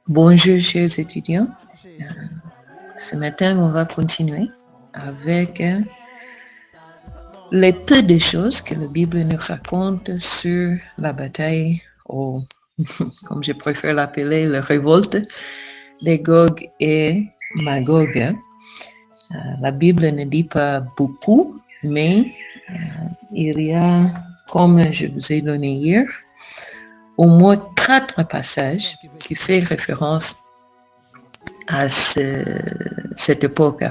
Bonjour, chers étudiants. Ce matin, on va continuer avec les peu de choses que la Bible nous raconte sur la bataille, ou comme je préfère l'appeler, la révolte de Gog et Magog. La Bible ne dit pas beaucoup, mais il y a, comme je vous ai donné hier, au moins 4 passages qui font référence à cette époque.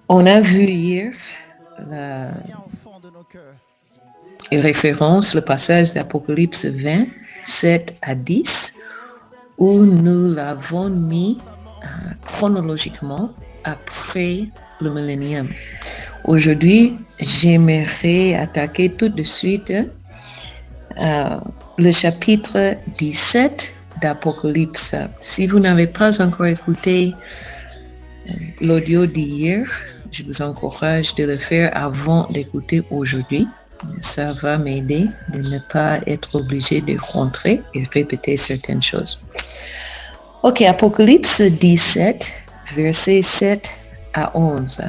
On a vu hier la référence, le passage d'Apocalypse 20, 7 à 10, où nous l'avons mis chronologiquement après le millénium. Aujourd'hui, j'aimerais attaquer tout de suite le chapitre 17 d'Apocalypse. Si vous n'avez pas encore écouté l'audio d'hier, je vous encourage de le faire avant d'écouter aujourd'hui. Ça va m'aider de ne pas être obligé de rentrer et répéter certaines choses. Ok, Apocalypse 17, versets 7 à 11.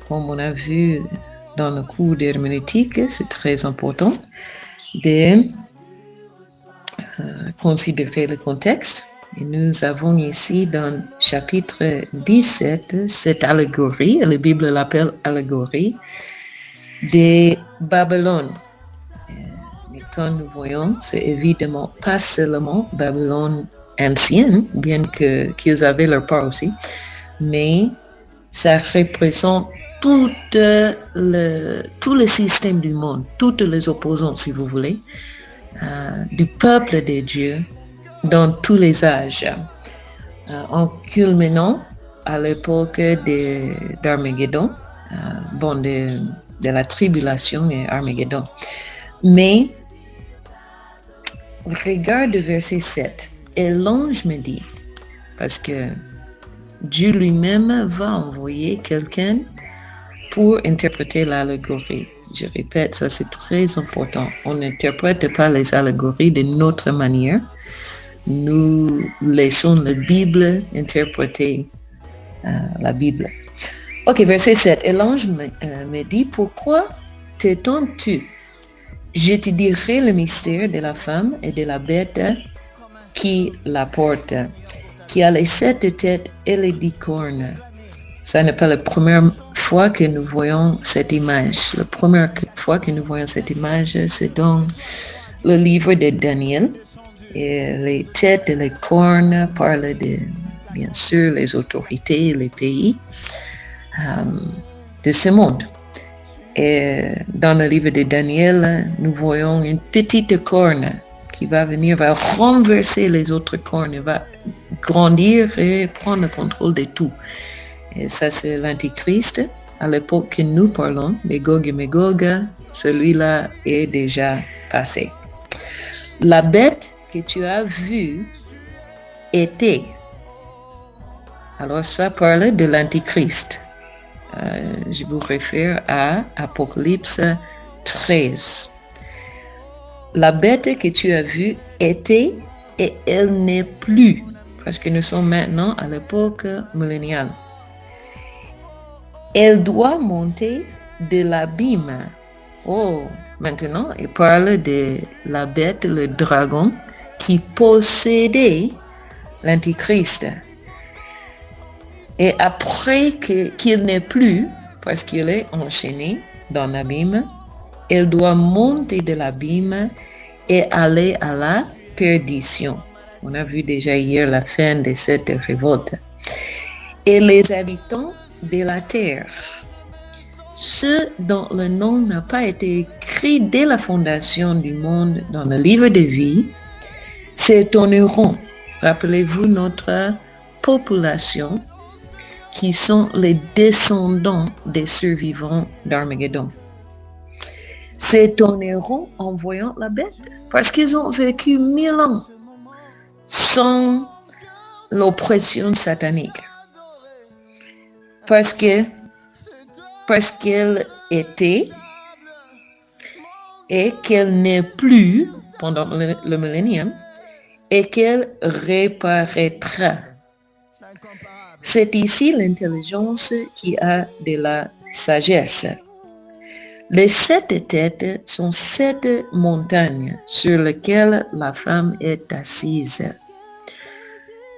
Comme on a vu dans le cours d'herméneutique, c'est très important de considérer le contexte. Et nous avons ici dans le chapitre 17 cette allégorie, la Bible l'appelle allégorie, de Babylone. Mais quand nous voyons, c'est évidemment pas seulement Babylone ancienne, bien qu'ils avaient leur part aussi, mais ça représente tout le système du monde, tous les opposants, si vous voulez, du peuple de Dieu dans tous les âges, en culminant à l'époque d'Armageddon, de la tribulation et Armageddon. Mais regarde le verset 7, et l'ange me dit, parce que Dieu lui-même va envoyer quelqu'un pour interpréter l'allégorie. Je répète, ça c'est très important. On n'interprète pas les allégories de notre manière. Nous laissons la Bible interpréter la Bible. Ok, verset 7. Et l'ange me dit, pourquoi t'étonnes-tu? Je te dirai le mystère de la femme et de la bête qui la porte, qui a les 7 têtes et les 10 cornes. Ça n'est pas la première fois que nous voyons cette image. La première fois que nous voyons cette image, c'est dans le livre de Daniel. Et les têtes et les cornes parlent de, bien sûr, les autorités et les pays de ce monde. Et dans le livre de Daniel, nous voyons une petite corne qui va renverser les autres cornes, va grandir et prendre le contrôle de tout. Et ça, c'est l'Antichrist. À l'époque que nous parlons, Gog et Magog, celui-là est déjà passé. La bête que tu as vue était. Alors, ça parle de l'Antichrist. Je vous réfère à Apocalypse 13. La bête que tu as vue était et elle n'est plus, parce que nous sommes maintenant à l'époque milléniale. Elle doit monter de l'abîme. Oh, maintenant, il parle de la bête, le dragon, qui possédait l'Antichrist. Et après qu'il n'est plus, parce qu'il est enchaîné dans l'abîme, elle doit monter de l'abîme et aller à la perdition. On a vu déjà hier la fin de cette révolte. Et les habitants de la terre, ceux dont le nom n'a pas été écrit dès la fondation du monde dans le livre de vie, s'étonneront. Rappelez-vous notre population qui sont les descendants des survivants d'Armageddon. S'étonneront en voyant la bête parce qu'ils ont vécu 1000 ans sans l'oppression satanique. Parce qu'elle était et qu'elle n'est plus pendant le millénium et qu'elle reparaîtra. C'est ici l'intelligence qui a de la sagesse. Les 7 têtes sont 7 montagnes sur lesquelles la femme est assise.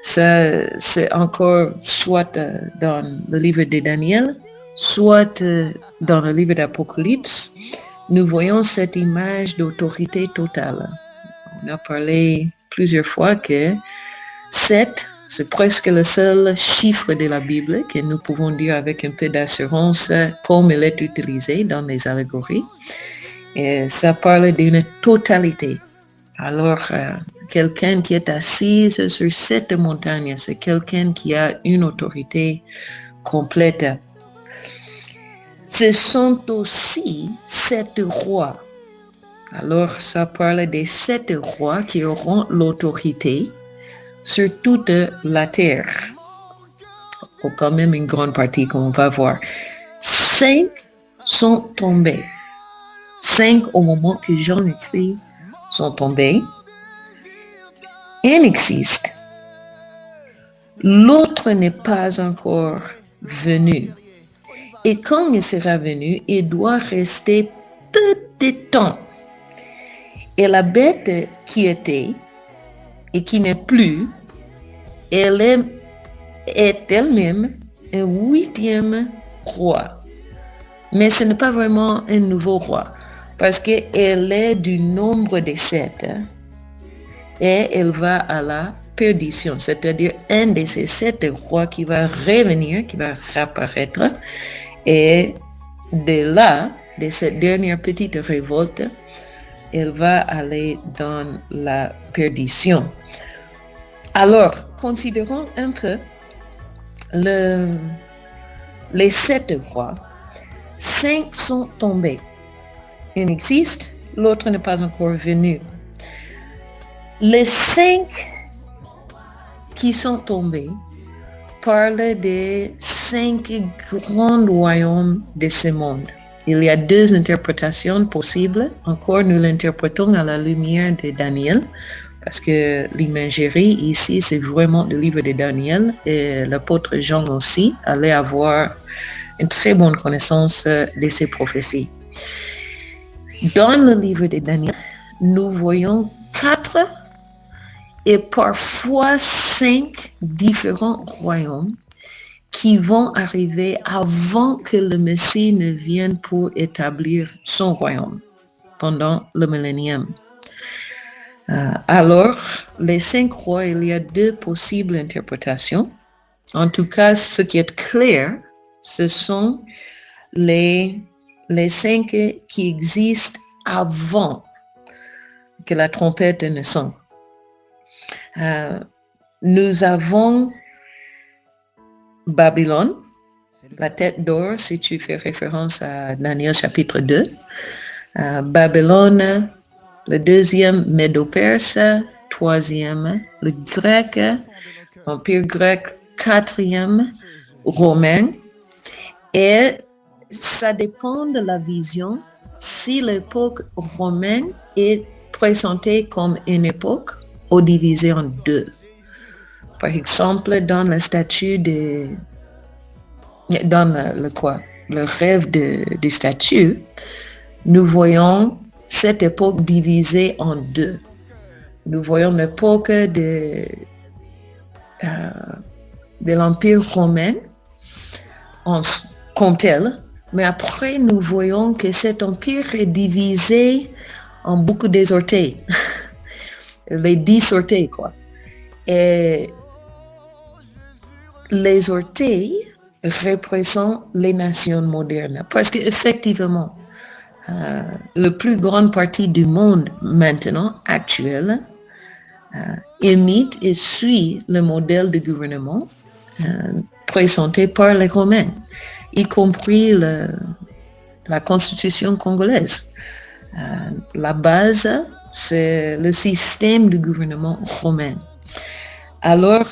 Ça, c'est encore soit dans le livre de Daniel, soit dans le livre d'Apocalypse. Nous voyons cette image d'autorité totale. On a parlé plusieurs fois que 7, c'est presque le seul chiffre de la Bible que nous pouvons dire avec un peu d'assurance comme elle est utilisée dans les allégories. Et ça parle d'une totalité. Alors, quelqu'un qui est assis sur cette montagne, c'est quelqu'un qui a une autorité complète. Ce sont aussi 7 rois. Alors, ça parle des 7 rois qui auront l'autorité sur toute la terre. Ou quand même une grande partie, comme on va voir. 5 sont tombés. 5 au moment que Jean écrit sont tombés. Un existe. L'autre n'est pas encore venu. Et quand il sera venu, il doit rester peu de temps. Et la bête qui était et qui n'est plus, elle est elle-même un 8e roi. Mais ce n'est pas vraiment un nouveau roi, parce qu'elle est du nombre des 7. Et elle va à la perdition, c'est-à-dire un de ces 7 rois qui va revenir, qui va réapparaître. Et de là, de cette dernière petite révolte, elle va aller dans la perdition. Alors, considérons un peu les 7 rois. 5 sont tombés. Un existe, l'autre n'est pas encore venu. Les 5 qui sont tombés parlent des 5 grands royaumes de ce monde. Il y a 2 interprétations possibles. Encore, nous l'interprétons à la lumière de Daniel, parce que l'imagerie ici, c'est vraiment le livre de Daniel, et l'apôtre Jean aussi allait avoir une très bonne connaissance de ces prophéties. Dans le livre de Daniel, nous voyons 4 et parfois 5 différents royaumes qui vont arriver avant que le Messie ne vienne pour établir son royaume pendant le millénium. Alors, les 5 rois, il y a 2 possibles interprétations. En tout cas, ce qui est clair, ce sont les 5 qui existent avant que la trompette ne sonne. Nous avons Babylone, la tête d'or, si tu fais référence à Daniel chapitre 2. Babylone, le 2e Médo-Perse, 3e le grec, empire grec, 4e romain. Et ça dépend de la vision si l'époque romaine est présentée comme une époque ou divisée en 2. Par exemple, dans la statue dans le rêve de statue, nous voyons cette époque divisée en 2. Nous voyons l'époque de l'Empire romain comme tel, mais après nous voyons que cet empire est divisé en beaucoup des orteils, les 10 orteils, quoi. Et les orteils représentent les nations modernes, parce qu'effectivement, la plus grande partie du monde maintenant, actuel, imite et suit le modèle de gouvernement présenté par les Romains, y compris la constitution congolaise. La base, c'est le système de gouvernement romain. Alors,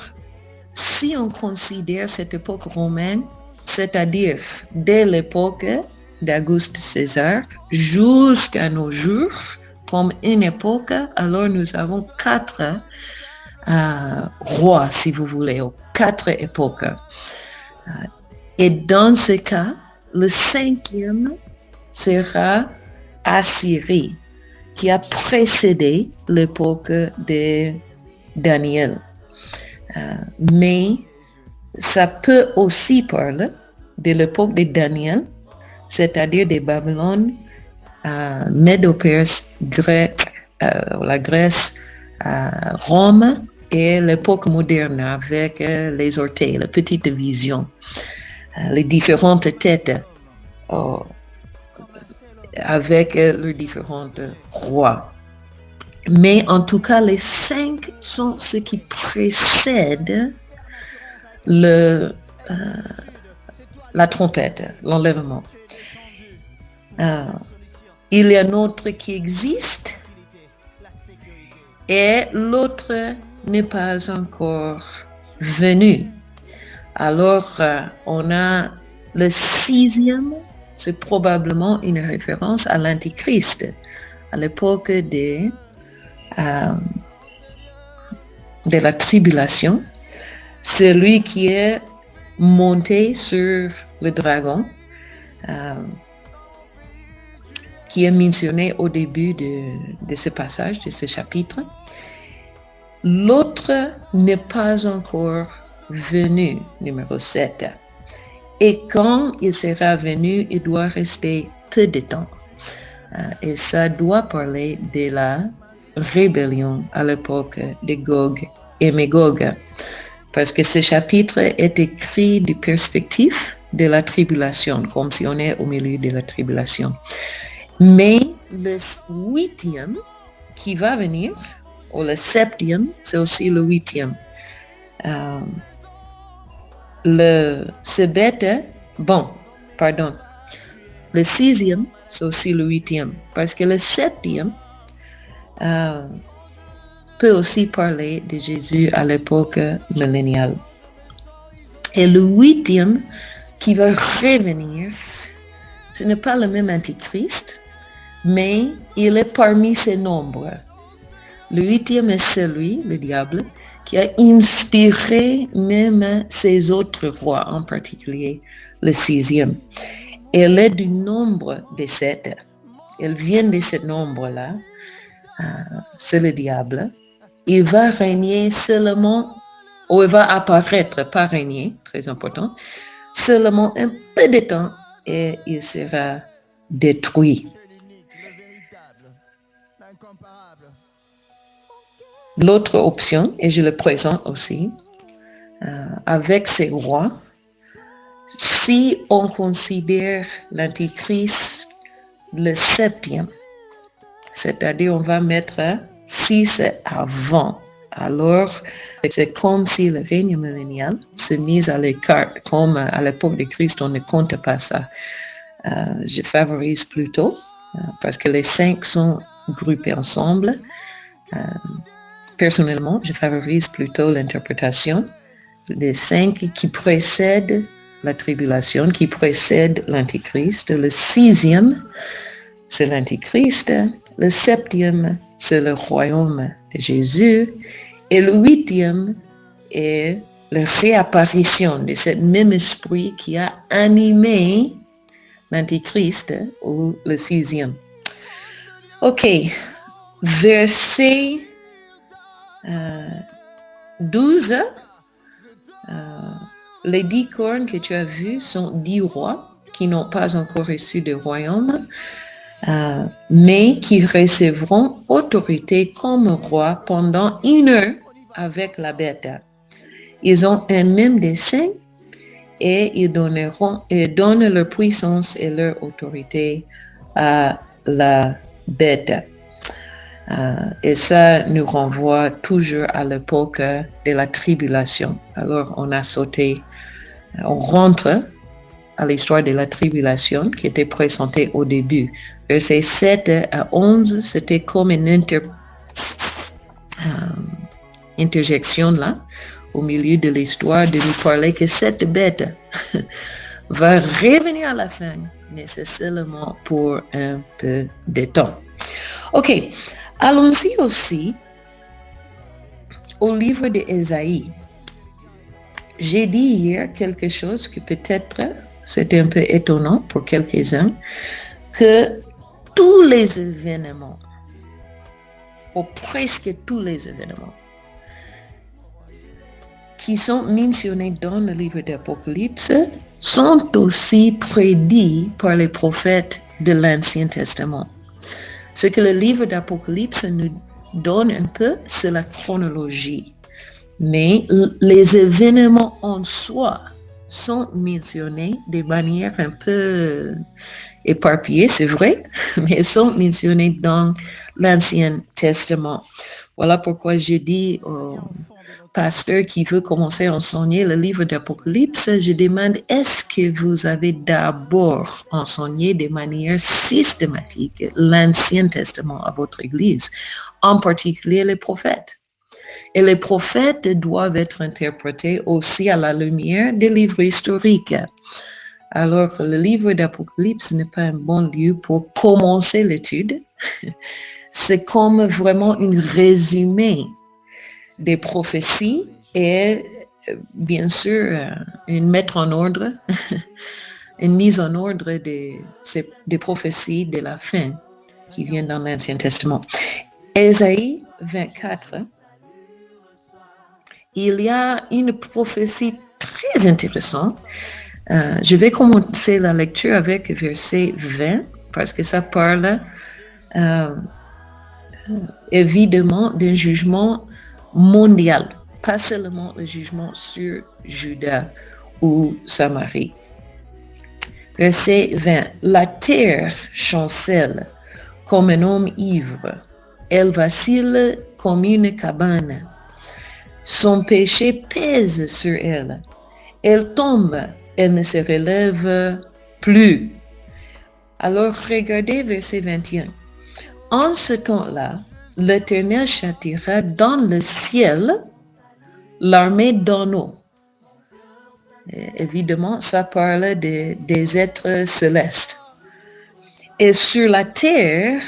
si on considère cette époque romaine, c'est-à-dire dès l'époque d'Auguste César jusqu'à nos jours, comme une époque, alors nous avons 4 rois, si vous voulez, ou 4 époques. Et dans ce cas, le 5e sera Assyrie, qui a précédé l'époque de Daniel. Mais ça peut aussi parler de l'époque de Daniel, c'est-à-dire des Babylone, Médo-Perse, Grec, la Grèce, Rome et l'époque moderne avec les orteils, la petite division, les différentes têtes avec leurs différents rois. Mais en tout cas, les 5 sont ce qui précède la trompette, l'enlèvement. Il y a un autre qui existe et l'autre n'est pas encore venu. Alors, on a le 6e, c'est probablement une référence à l'Antichrist, à l'époque de la tribulation. Celui qui est monté sur le dragon, qui est mentionné au début de ce passage, de ce chapitre. L'autre n'est pas encore venu, numéro 7. Et quand il sera venu, il doit rester peu de temps. Et ça doit parler de la rébellion à l'époque de Gog et Magog. Parce que ce chapitre est écrit de perspective de la tribulation, comme si on est au milieu de la tribulation. Mais le 8e qui va venir, ou le 7e, c'est aussi le 8e. Le 6e, c'est aussi le 8e. Parce que le 7e peut aussi parler de Jésus à l'époque milléniale. Et le 8e qui va revenir, ce n'est pas le même Antichrist, mais il est parmi ces nombres. Le 8e est celui, le diable, qui a inspiré même ses autres rois, en particulier le 6e. Elle est du nombre de 7. Elle vient de ce nombre-là. C'est le diable. Il va régner seulement, ou il va apparaître, pas régner, très important, seulement un peu de temps et il sera détruit. L'autre option, et je le présente aussi, avec ces rois, si on considère l'Antichrist le 7e, c'est-à-dire on va mettre 6 avant, alors c'est comme si le règne millénial s'est mis à l'écart, comme à l'époque de Christ, on ne compte pas ça. Je favorise plutôt, parce que les 5 sont groupés ensemble. Personnellement, je favorise plutôt l'interprétation des 5 qui précèdent la tribulation, qui précèdent l'Antichrist. Le 6e, c'est l'Antichrist. Le 7e, c'est le royaume de Jésus. Et le 8e est la réapparition de ce même esprit qui a animé l'Antichrist, ou le 6e. Ok, verset 12, les 10 cornes que tu as vues sont 10 rois qui n'ont pas encore reçu de royaume, mais qui recevront autorité comme rois pendant 1 heure avec la bête. Ils ont un même dessein et ils donnent leur puissance et leur autorité à la bête. Et ça nous renvoie toujours à l'époque de la tribulation. Alors on rentre à l'histoire de la tribulation qui était présentée au début. Versets 7 à 11, c'était comme une interjection là, au milieu de l'histoire, de nous parler que cette bête va revenir à la fin, mais c'est seulement pour un peu de temps. OK. Allons-y aussi au livre d'Ésaïe. J'ai dit hier quelque chose que peut-être c'était un peu étonnant pour quelques-uns, que tous les événements, ou presque tous les événements, qui sont mentionnés dans le livre d'Apocalypse sont aussi prédits par les prophètes de l'Ancien Testament. Ce que le livre d'Apocalypse nous donne un peu, c'est la chronologie. Mais les événements en soi sont mentionnés de manière un peu éparpillée, c'est vrai, mais sont mentionnés dans l'Ancien Testament. Voilà pourquoi j'ai dit au pasteur qui veut commencer à enseigner le livre d'Apocalypse, je demande, est-ce que vous avez d'abord enseigné de manière systématique l'Ancien Testament à votre Église, en particulier les prophètes? Et les prophètes doivent être interprétés aussi à la lumière des livres historiques. Alors, le livre d'Apocalypse n'est pas un bon lieu pour commencer l'étude. C'est comme vraiment un résumé des prophéties et bien sûr une mise en ordre, une mise en ordre des prophéties de la fin qui viennent dans l'Ancien Testament. Ésaïe 24, il y a une prophétie très intéressante. Je vais commencer la lecture avec verset 20 parce que ça parle évidemment d'un jugement mondial, pas seulement le jugement sur Juda ou Samarie. Verset 20. La terre chancelle comme un homme ivre, elle vacille comme une cabane. Son péché pèse sur elle. Elle tombe, elle ne se relève plus. Alors regardez verset 21. En ce temps-là, l'Éternel châtiera dans le ciel l'armée d'en haut. Évidemment, ça parle des êtres célestes. Et sur la terre,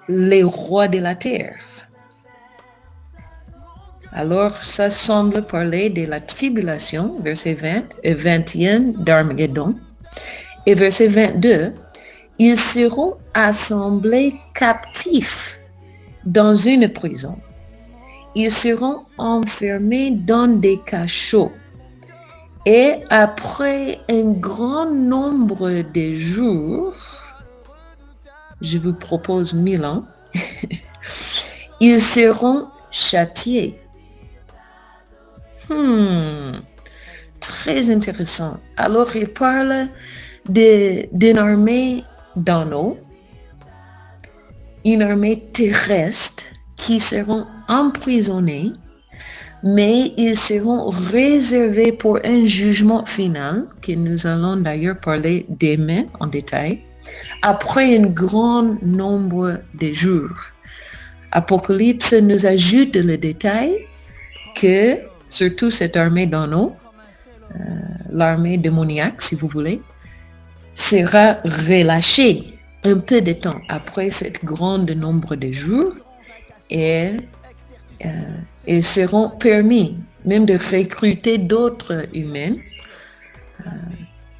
les rois de la terre. Alors, ça semble parler de la tribulation, verset 20 et 21 d'Armageddon. Et verset 22, ils seront assemblés captifs dans une prison. Ils seront enfermés dans des cachots. Et après un grand nombre de jours, je vous propose 1000 ans, ils seront châtiés. Très intéressant. Alors, il parle d'une armée d'en haut, une armée terrestre qui seront emprisonnés, mais ils seront réservés pour un jugement final, que nous allons d'ailleurs parler demain en détail, après un grand nombre de jours. Apocalypse nous ajoute le détail que, surtout cette armée d'en haut, l'armée démoniaque, si vous voulez, sera relâchée un peu de temps après ce grand nombre de jours et ils seront permis même de recruter d'autres humains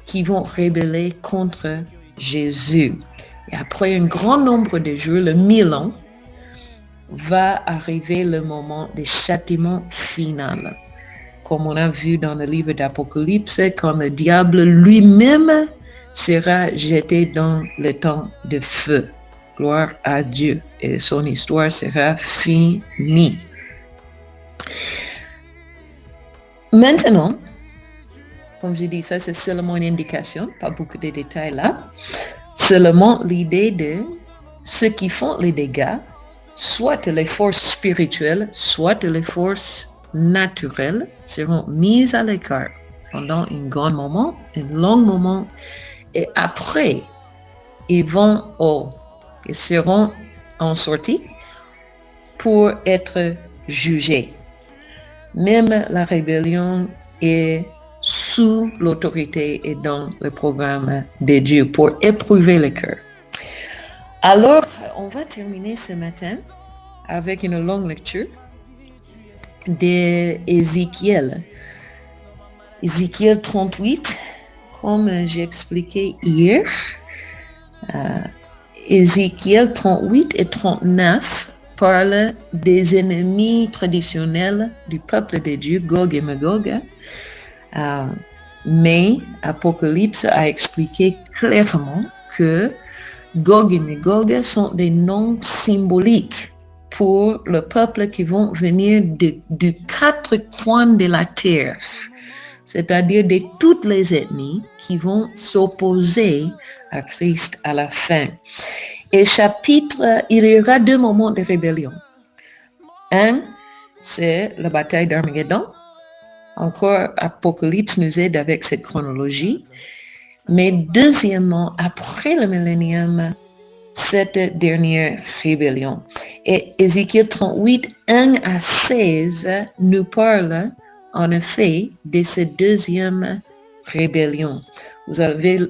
qui vont rebeller contre Jésus. Et après un grand nombre de jours, le 1000 ans, va arriver le moment du châtiment final. Comme on a vu dans le livre d'Apocalypse, quand le diable lui-même sera jeté dans le temps de feu. Gloire à Dieu. Et son histoire sera finie. Maintenant, comme je dis, ça c'est seulement une indication, pas beaucoup de détails là. Seulement l'idée de ceux qui font les dégâts, soit les forces spirituelles, soit les forces naturelles, seront mises à l'écart pendant un grand moment, un long moment, et après, ils seront en sortie pour être jugés. Même la rébellion est sous l'autorité et dans le programme de Dieu pour éprouver le cœur. Alors, on va terminer ce matin avec une longue lecture d'Ézéchiel. Ézéchiel 38, comme j'ai expliqué hier, Ézéchiel 38 et 39 parlent des ennemis traditionnels du peuple de Dieu, Gog et Magog. Mais Apocalypse a expliqué clairement que Gog et Magog sont des noms symboliques pour le peuple qui vont venir du 4 coins de la terre, c'est-à-dire de toutes les ethnies qui vont s'opposer à Christ à la fin. Et il y aura 2 moments de rébellion. Un, c'est la bataille d'Armageddon. Encore, Apocalypse nous aide avec cette chronologie. Mais deuxièmement, après le millénium, cette dernière rébellion. Et Ézéchiel 38, 1 à 16 nous parle en effet de cette deuxième rébellion. Vous allez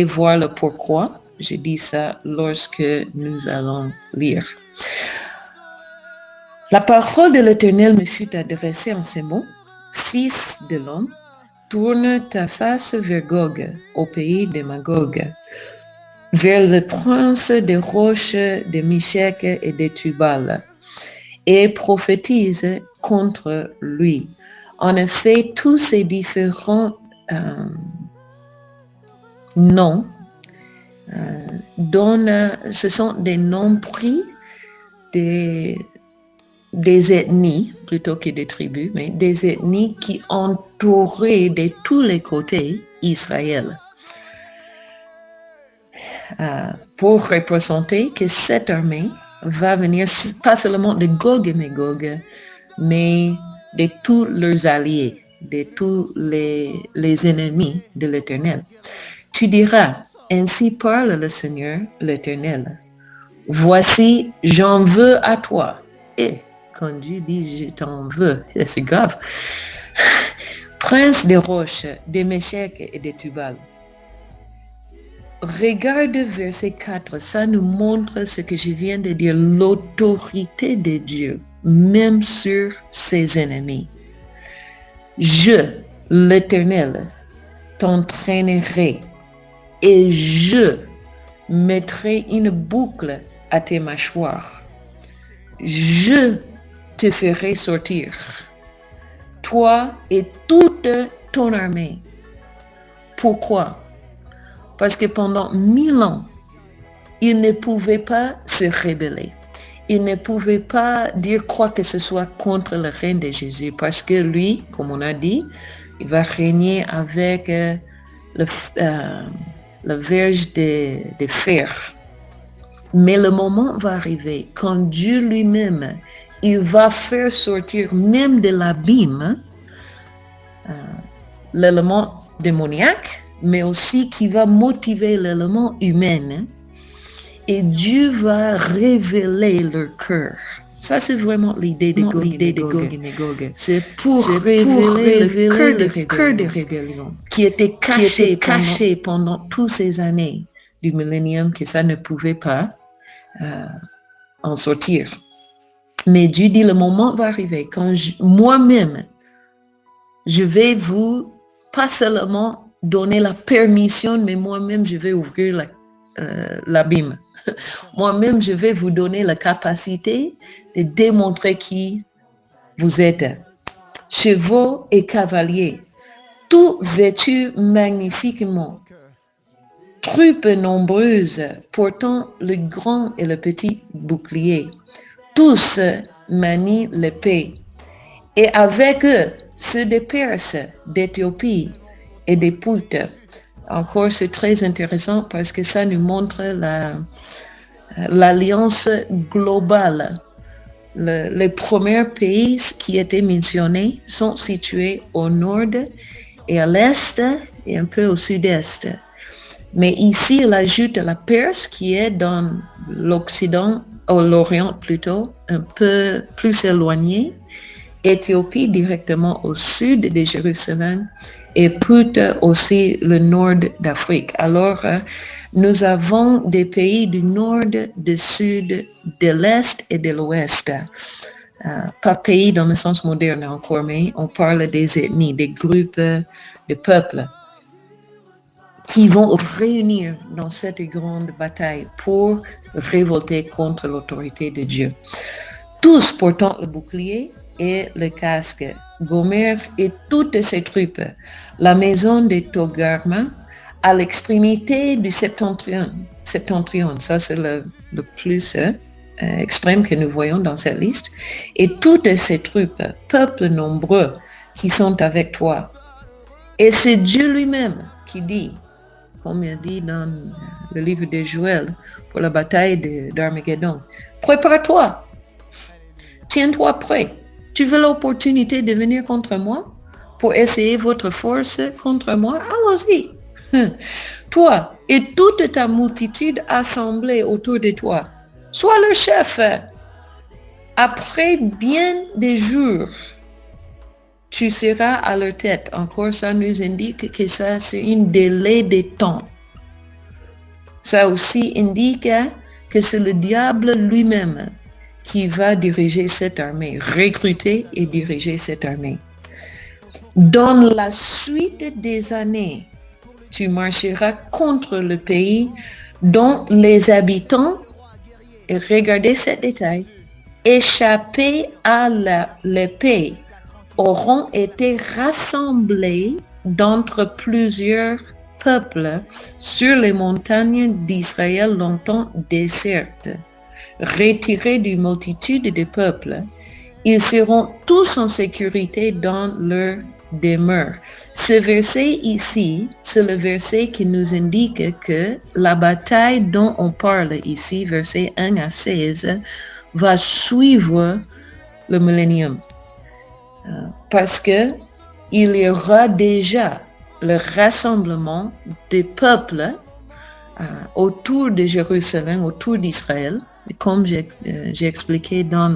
voir le pourquoi. Je dis ça lorsque nous allons lire. La parole de l'Éternel me fut adressée en ces mots. Fils de l'homme, tourne ta face vers Gog, au pays de Magog, vers le prince des roches de Meshech et de Tubal, et prophétise contre lui. En effet, tous ces différents noms ce sont des noms pris des ethnies, plutôt que des tribus, mais des ethnies qui entouraient de tous les côtés Israël. Pour représenter que cette armée va venir pas seulement de Gog et Magog, mais de tous leurs alliés, de tous les ennemis de l'Éternel. Tu diras, ainsi parle le Seigneur, l'Éternel. Voici, j'en veux à toi. Et quand Dieu dit je t'en veux, c'est grave. Prince des roches, de Meshech et de Tubal. Regarde verset 4, ça nous montre ce que je viens de dire, l'autorité de Dieu, même sur ses ennemis. Je, l'Éternel, t'entraînerai et je mettrai une boucle à tes mâchoires. Je te ferai sortir, toi et toute ton armée. Pourquoi? Parce que pendant 1000 ans, il ne pouvait pas se rebeller. Il ne pouvait pas dire quoi que ce soit contre le règne de Jésus, parce que lui, comme on a dit, il va régner avec le verge de fer. Mais le moment va arriver quand Dieu lui-même, il va faire sortir même de l'abîme l'élément démoniaque, mais aussi qui va motiver l'élément humain. Et Dieu va révéler leur cœur. Ça, c'est vraiment l'idée de Gog et Magog. C'est pour révéler le cœur de rébellion qui était caché pendant toutes ces années du millénium, que ça ne pouvait pas en sortir. Mais Dieu dit, le moment va arriver quand moi-même, je vais vous, pas seulement donner la permission, mais moi-même, je vais ouvrir l'abîme. Moi-même, je vais vous donner la capacité de démontrer qui vous êtes. Chevaux et cavaliers, tout vêtus magnifiquement, troupes nombreuses portant le grand et le petit bouclier. Tous manient l'épée. Et avec eux, ceux des Perses, d'Éthiopie et des Poutes. Encore, c'est très intéressant parce que ça nous montre l'alliance globale. Les premiers pays qui étaient mentionnés sont situés au nord et à l'est et un peu au sud-est. Mais ici, il ajoute la Perse qui est dans l'Occident, ou l'Orient plutôt, un peu plus éloigné. Éthiopie directement au sud de Jérusalem et Pout aussi le nord d'Afrique. Alors, nous avons des pays du nord, du sud, de l'est et de l'ouest. Pas pays dans le sens moderne encore, mais on parle des ethnies, des groupes de peuples qui vont réunir dans cette grande bataille pour révolter contre l'autorité de Dieu. Tous portant le bouclier et le casque. Gomer et toutes ses troupes. La maison de Togarma à l'extrémité du septentrion. Ça c'est le plus extrême que nous voyons dans cette liste. Et toutes ces troupes, peuples nombreux qui sont avec toi. Et c'est Dieu lui-même qui dit, comme il dit dans le livre de Joël, pour la bataille d'Armageddon, prépare-toi, tiens-toi prêt. Tu veux l'opportunité de venir contre moi pour essayer votre force contre moi? Allons-y. Toi et toute ta multitude assemblée autour de toi, sois le chef. Après bien des jours, tu seras à leur tête. Encore, ça nous indique que ça, c'est un délai de temps. Ça aussi indique que c'est le diable lui-même qui va diriger cette armée, recruter et diriger cette armée. Dans la suite des années, tu marcheras contre le pays dont les habitants, et regardez ce détail, échappés à l'épée, auront été rassemblés d'entre plusieurs peuples sur les montagnes d'Israël longtemps désertes. Retirés d'une multitude de peuples, ils seront tous en sécurité dans leur demeure. Ce verset ici, c'est le verset qui nous indique que la bataille dont on parle ici, versets 1 à 16, va suivre le millénium. Parce que il y aura déjà le rassemblement des peuples autour de Jérusalem, autour d'Israël, comme j'ai expliqué dans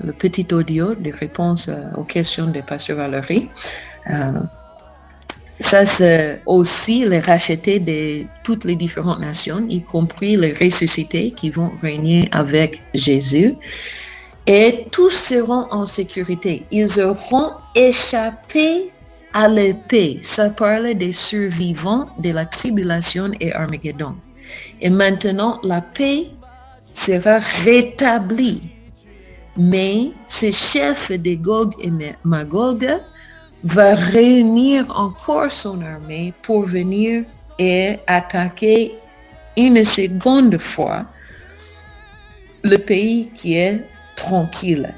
le petit audio de réponse aux questions de Pasteur Valérie. Ça, c'est aussi les rachetés de toutes les différentes nations, y compris les ressuscités qui vont régner avec Jésus. Et tous seront en sécurité. Ils auront échappé à l'épée. Ça parle des survivants de la tribulation et Armageddon. Et maintenant, la paix sera rétablie. Mais ce chef de Gog et Magog va réunir encore son armée pour venir et attaquer une seconde fois le pays qui est tranquille.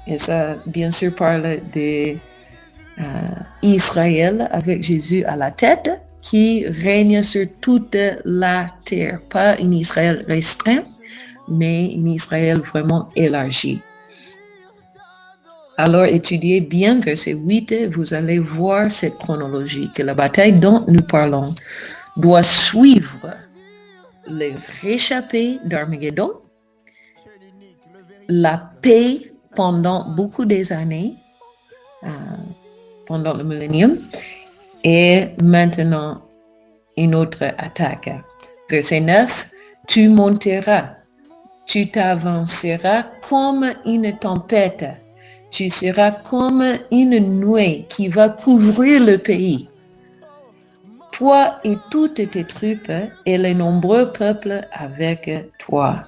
Et ça, bien sûr, parle d'Israël avec Jésus à la tête, qui règne sur toute la terre. Pas un Israël restreint, mais un Israël vraiment élargi. Alors, étudiez bien verset 8, vous allez voir cette chronologie, que la bataille dont nous parlons doit suivre les réchappés d'Armageddon, la paix pendant beaucoup des années, pendant le millénium, et maintenant une autre attaque. Verset 9, tu monteras, tu t'avanceras comme une tempête, tu seras comme une nuée qui va couvrir le pays. Toi et toutes tes troupes et les nombreux peuples avec toi.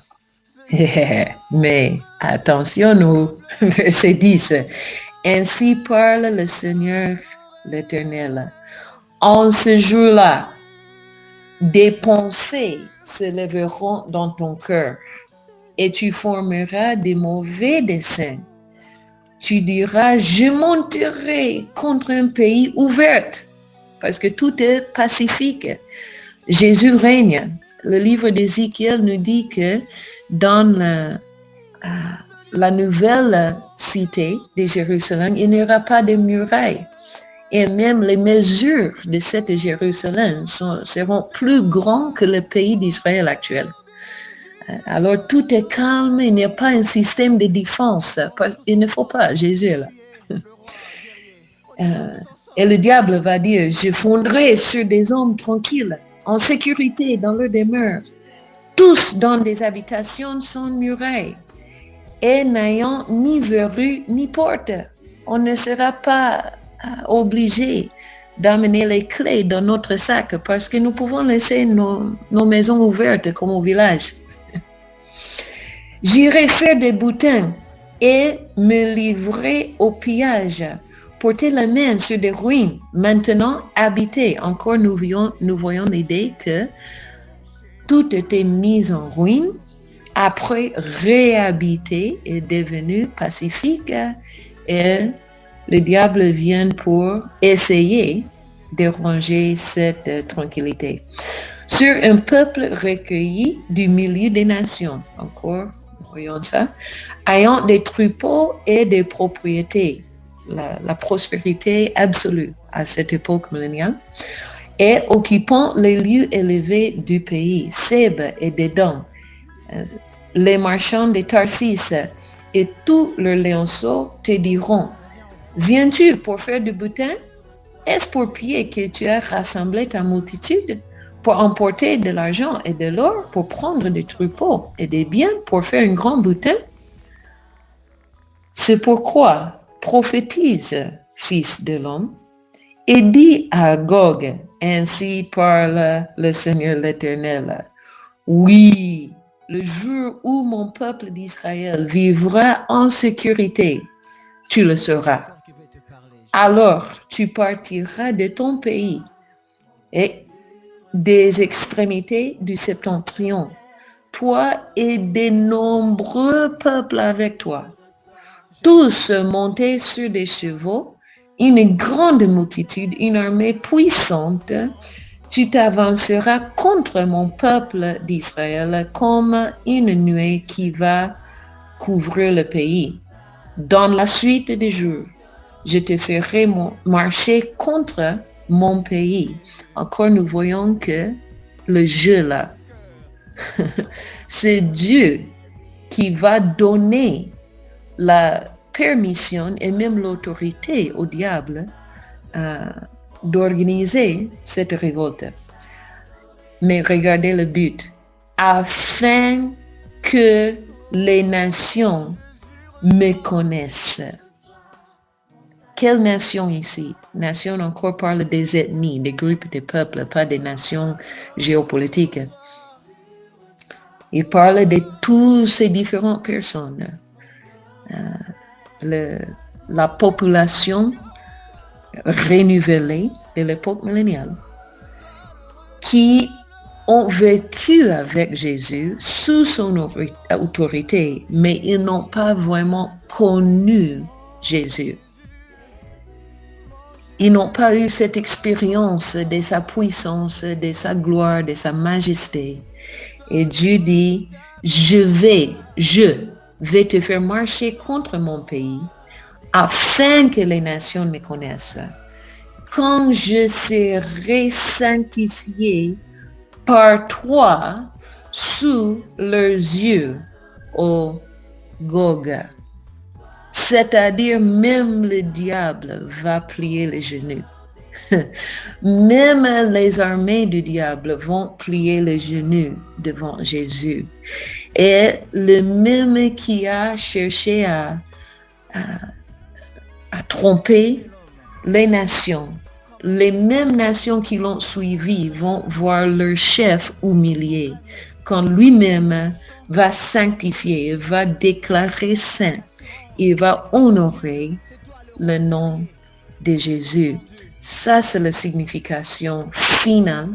Mais attention au verset 10. Ainsi parle le Seigneur l'Éternel. En ce jour-là, des pensées se lèveront dans ton cœur et tu formeras des mauvais desseins. Tu diras, je monterai contre un pays ouvert parce que tout est pacifique. Jésus règne. Le livre d'Ézéchiel nous dit que dans la nouvelle cité de Jérusalem, il n'y aura pas de murailles. Et même les mesures de cette Jérusalem seront plus grandes que le pays d'Israël actuel. Alors tout est calme, il n'y a pas un système de défense. Il ne faut pas, Jésus est là. Et le diable va dire, je fonderai sur des hommes tranquilles, en sécurité dans leur demeure, tous dans des habitations sans murailles, et n'ayant ni verrue ni porte. On ne sera pas obligé d'amener les clés dans notre sac parce que nous pouvons laisser nos maisons ouvertes comme au village. J'irai faire des boutins et me livrer au pillage, porter la main sur des ruines, maintenant habitées. Encore nous voyons l'idée que tout était mis en ruine, après réhabité et devenu pacifique, et le diable vient pour essayer de ranger cette tranquillité. Sur un peuple recueilli du milieu des nations, encore, voyons ça, ayant des troupeaux et des propriétés, la prospérité absolue à cette époque milléniale, et occupant les lieux élevés du pays, Seb et Dédan, les marchands de Tarsis et tous leurs lionceaux te diront, viens-tu pour faire du butin? Est-ce pour piller que tu as rassemblé ta multitude? Pour emporter de l'argent et de l'or, pour prendre des troupeaux et des biens, pour faire un grand butin? C'est pourquoi prophétise, fils de l'homme, et dis à Gog, ainsi parle le Seigneur l'Éternel, oui, le jour où mon peuple d'Israël vivra en sécurité, tu le sauras. Alors tu partiras de ton pays et des extrémités du septentrion, toi et de nombreux peuples avec toi, tous montés sur des chevaux, une grande multitude, une armée puissante. Tu t'avanceras contre mon peuple d'Israël comme une nuée qui va couvrir le pays. Dans la suite des jours, je te ferai marcher contre mon pays. Encore, nous voyons que le jeu là, c'est Dieu qui va donner la permission et même l'autorité au diable d'organiser cette révolte. Mais regardez le but, afin que les nations me connaissent. Quelle nation ici? Nation encore parle des ethnies, des groupes de peuples, pas des nations géopolitiques. Il parle de toutes ces différentes personnes. La population renouvelée de l'époque milléniale qui ont vécu avec Jésus sous son autorité, mais ils n'ont pas vraiment connu Jésus. Ils n'ont pas eu cette expérience de sa puissance, de sa gloire, de sa majesté. Et Dieu dit, je vais te faire marcher contre mon pays afin que les nations me connaissent. Quand je serai sanctifié par toi sous leurs yeux, ô Gog. C'est-à-dire même le diable va plier les genoux. Même les armées du diable vont plier les genoux devant Jésus. Et le même qui a cherché à tromper les nations, les mêmes nations qui l'ont suivi vont voir leur chef humilié quand lui-même va sanctifier, va déclarer saint. Il va honorer le nom de Jésus. Ça, c'est la signification finale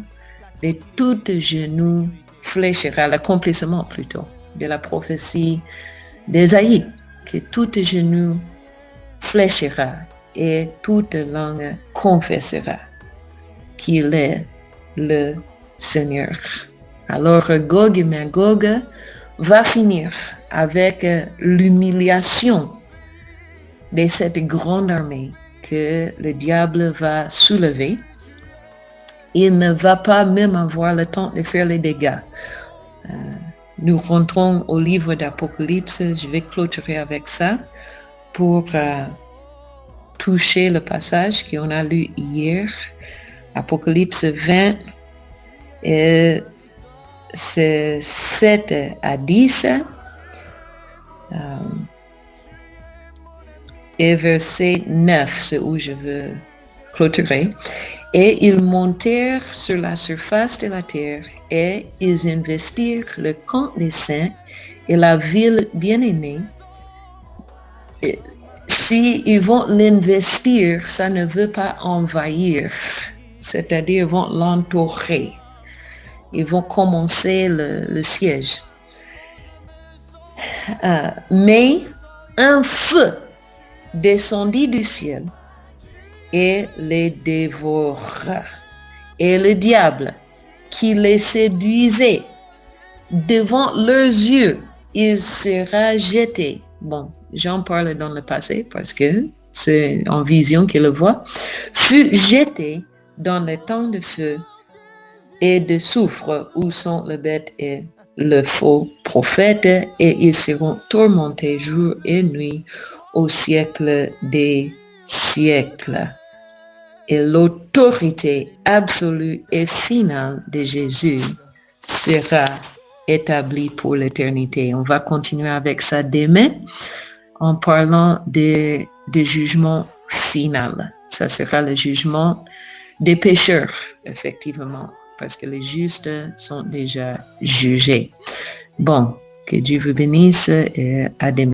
de tout genou fléchira, l'accomplissement plutôt de la prophétie d'Ésaïe, que tout genou fléchira et toute langue confessera qu'il est le Seigneur. Alors, Gog et Magog va finir avec l'humiliation de cette grande armée que le diable va soulever. Il ne va pas même avoir le temps de faire les dégâts. nous rentrons au livre d'Apocalypse. Je vais clôturer avec ça pour toucher le passage qu'on a lu hier. Apocalypse 20, c'est 7 à 10. Et verset 9, c'est où je veux clôturer. Et ils montèrent sur la surface de la terre et ils investirent le camp des saints et la ville bien-aimée. Si ils vont l'investir, ça ne veut pas envahir, c'est-à-dire ils vont l'entourer. Ils vont commencer le siège. Mais un feu descendit du ciel et les dévora. Et le diable qui les séduisait devant leurs yeux, il sera jeté. Bon, j'en parle dans le passé parce que c'est en vision qu'il le voit. Fut jeté dans le temps de feu et de soufre où sont le bête et le faux prophète, et ils seront tourmentés jour et nuit au siècle des siècles. Et l'autorité absolue et finale de Jésus sera établie pour l'éternité. On va continuer avec ça demain en parlant des jugements finaux. Ça sera le jugement des pécheurs, effectivement, parce que les justes sont déjà jugés. Bon, que Dieu vous bénisse et à demain.